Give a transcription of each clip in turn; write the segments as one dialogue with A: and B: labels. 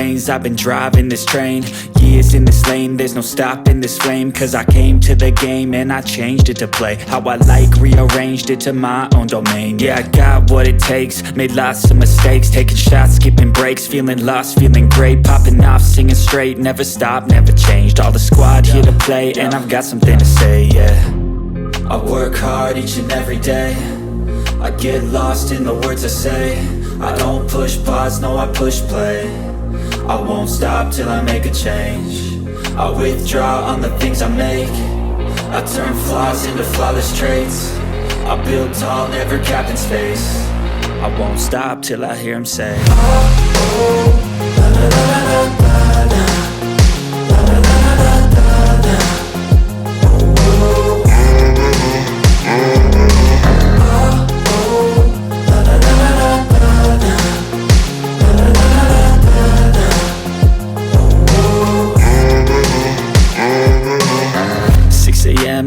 A: veins, I've been driving this train. Years in this lane, there's no stopping this flame. Cause I came to the game and I changed it to play how I like, rearranged it to my own domain. Yeah, I got what it takes, made lots of mistakes, taking shots, skipping breaks, feeling lost, feeling great, popping off, singing straight, never stopped, never changed. All the squad here to play, and I've got something to say, yeah. I work hard each and every day, I get lost in the words I say. I don't push pause, no I push play. I won't stop till I make a change. I withdraw on the things I make. I turn flaws into flawless traits. I build tall, never capped in space. I won't stop till I hear him say, oh, oh, la la la la la la.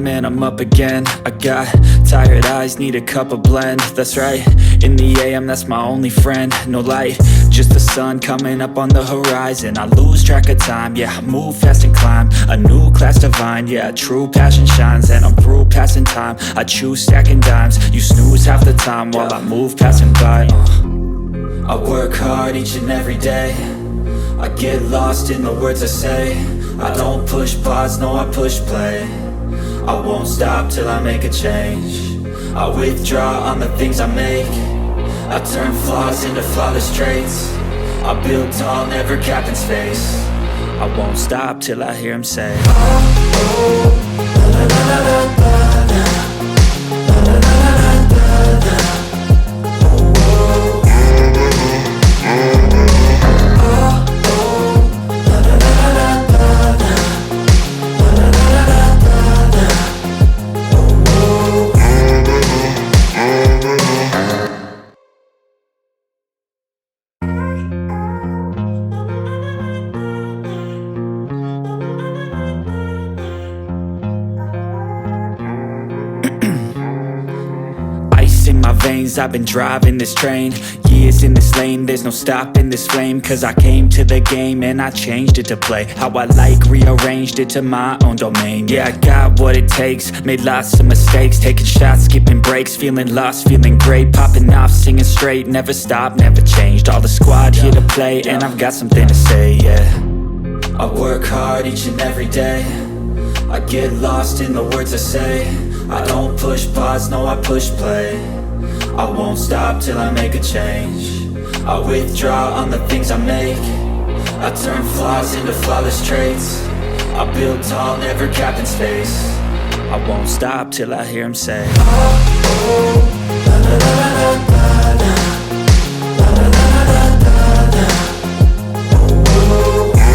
A: And I'm up again. I got tired eyes, need a cup of blend. That's right, in the AM, that's my only friend. No light, just the sun coming up on the horizon. I lose track of time, yeah, I move fast and climb a new class divine, yeah, true passion shines. And I'm through passing time, I choose stacking dimes. You snooze half the time while I move passing by. I work hard each and every day, I get lost in the words I say. I don't push pause, no I push play. I won't stop till I make a change. I withdraw on the things I make. I turn flaws into flawless traits. I build tall, never capped in space. I won't stop till I hear him say, oh, oh, la la la la la la. La la la la la la. Oh, oh. Oh, oh, la la la la la la. La la la la la. 'Ice in my veins, I've been driving this train. Years in this lane, there's no stopping this flame. Cause I came to the game and I changed it to play how I like, rearranged it to my own domain. Yeah, I got what it takes, made lots of mistakes, taking shots, skipping breaks, feeling lost, feeling great, popping off, singing straight, never stopped, never changed. All the squad here to play, and I've got something to say, yeah. I work hard each and every day, I get lost in the words I say. I don't push pause, no I push play. I won't stop till I make a change. I withdraw on the things I make. I turn flaws into flawless traits. I build tall, never capped in space. I won't stop till I hear him say, oh, oh, la la la la la la. La la la la la la la. Oh, oh.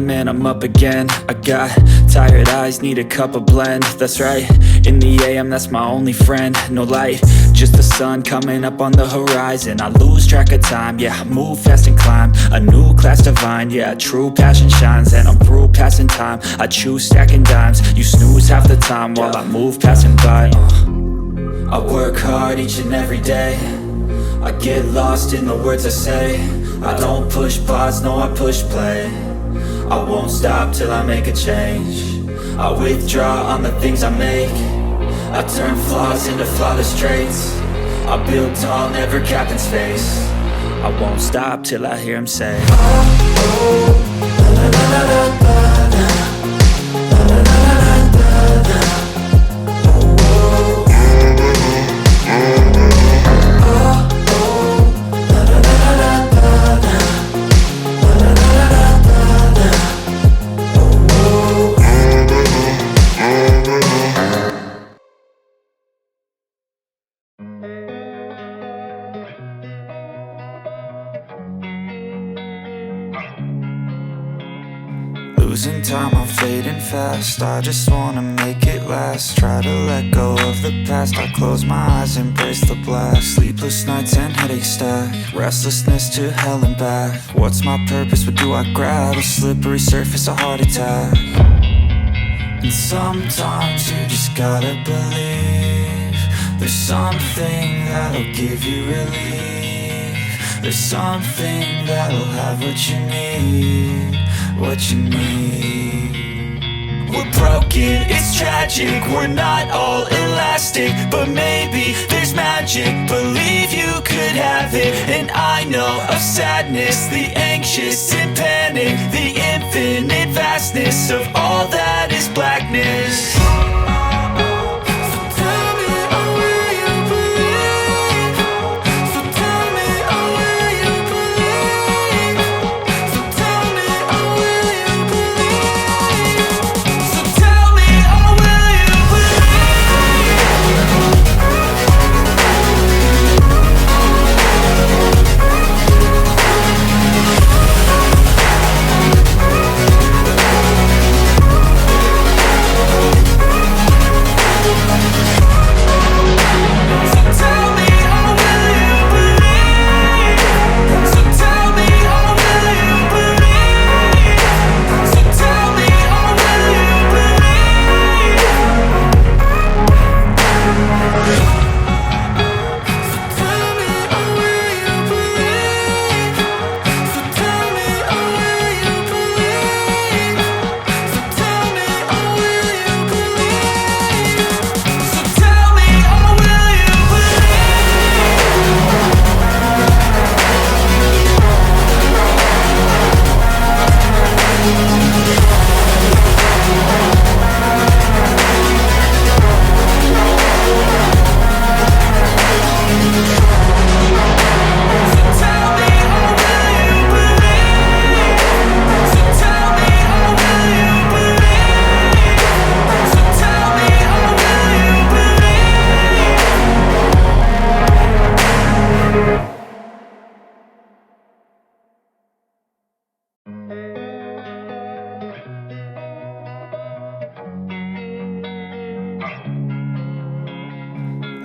A: And I'm up again. I got tired eyes, need a cup of blend. That's right, in the AM, that's my only friend. No light, just the sun coming up on the horizon. I lose track of time, yeah, I move fast and climb a new class divine, yeah, true passion shines. And I'm through passing time, I choose stacking dimes. You snooze half the time while I move passing by. I work hard each and every day, I get lost in the words I say. I don't push pause, no I push play. I won't stop till I make a change. I withdraw on the things I make. I turn flaws into flawless traits. I build tall, never capped in space. I won't stop till I hear him say, oh, oh, la la la la la la. La la la la la la. Oh, oh. Oh, oh, la la la la la la. La la la la la la. Oh, oh.
B: fast, I just wanna make it last. Try to let go of the past, I close my eyes, embrace the blast. Sleepless nights and headaches stack, restlessness to hell and back. What's my purpose, what do I grab? A slippery surface, a heart attack. And sometimes you just gotta believe there's something that'll give you relief. There's something that'll have what you need, what you need. We're broken, it's tragic, we're not all elastic, but maybe there's magic, believe you could have it. And I know of sadness, the anxious and panic, the infinite vastness of all that is blackness.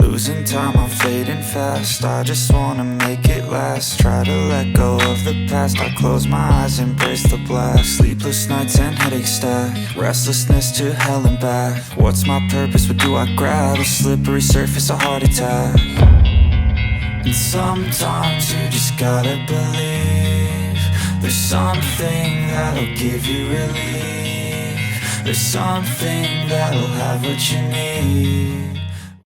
B: Losing time, I'm fading fast, I just wanna make it last. Try to let go of the past, I close my eyes, embrace the blast. Sleepless nights and headaches stack, restlessness to hell and back. What's my purpose, what do I grab? A slippery surface, a heart attack. And sometimes you just gotta believe there's something that'll give you relief. There's something that'll have what you need.